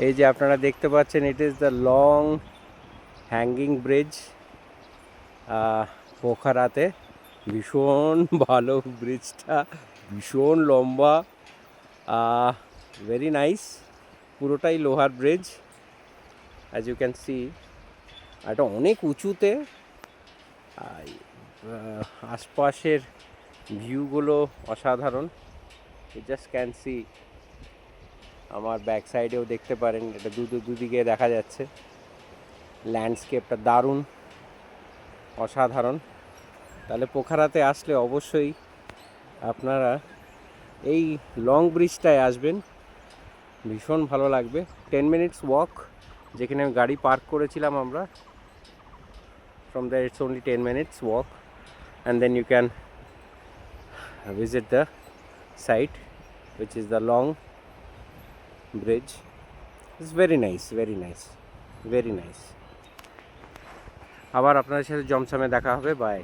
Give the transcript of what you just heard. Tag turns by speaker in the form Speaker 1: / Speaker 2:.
Speaker 1: এই যে আপনারা দেখতে পাচ্ছেন, it is the long hanging bridge পোখারাতে। ভীষণ ভালো ব্রিজটা, ভীষণ লম্বা, ভেরি নাইস। পুরোটাই লোহার bridge, as you can see. এটা অনেক উঁচুতে। আশপাশের ভিউগুলো অসাধারণ। You just can see. আমার ব্যাক সাইডেও দেখতে পারেন, এটা দুদিকে দেখা যাচ্ছে। ল্যান্ডস্কেপটা দারুণ, অসাধারণ। তাহলে পোখারাতে আসলে অবশ্যই আপনারা এই লং ব্রিজটায় আসবেন, ভীষণ ভালো লাগবে। 10 মিনিটস ওয়াক, যেখানে আমি গাড়ি পার্ক করেছিলাম আমরা, from there it's only 10 minutes walk, and then you can visit the site, which is the long bridge. It's very nice, very nice, very nice. আবার আপনাদের সাথে জমসমে দেখা হবে। বাই।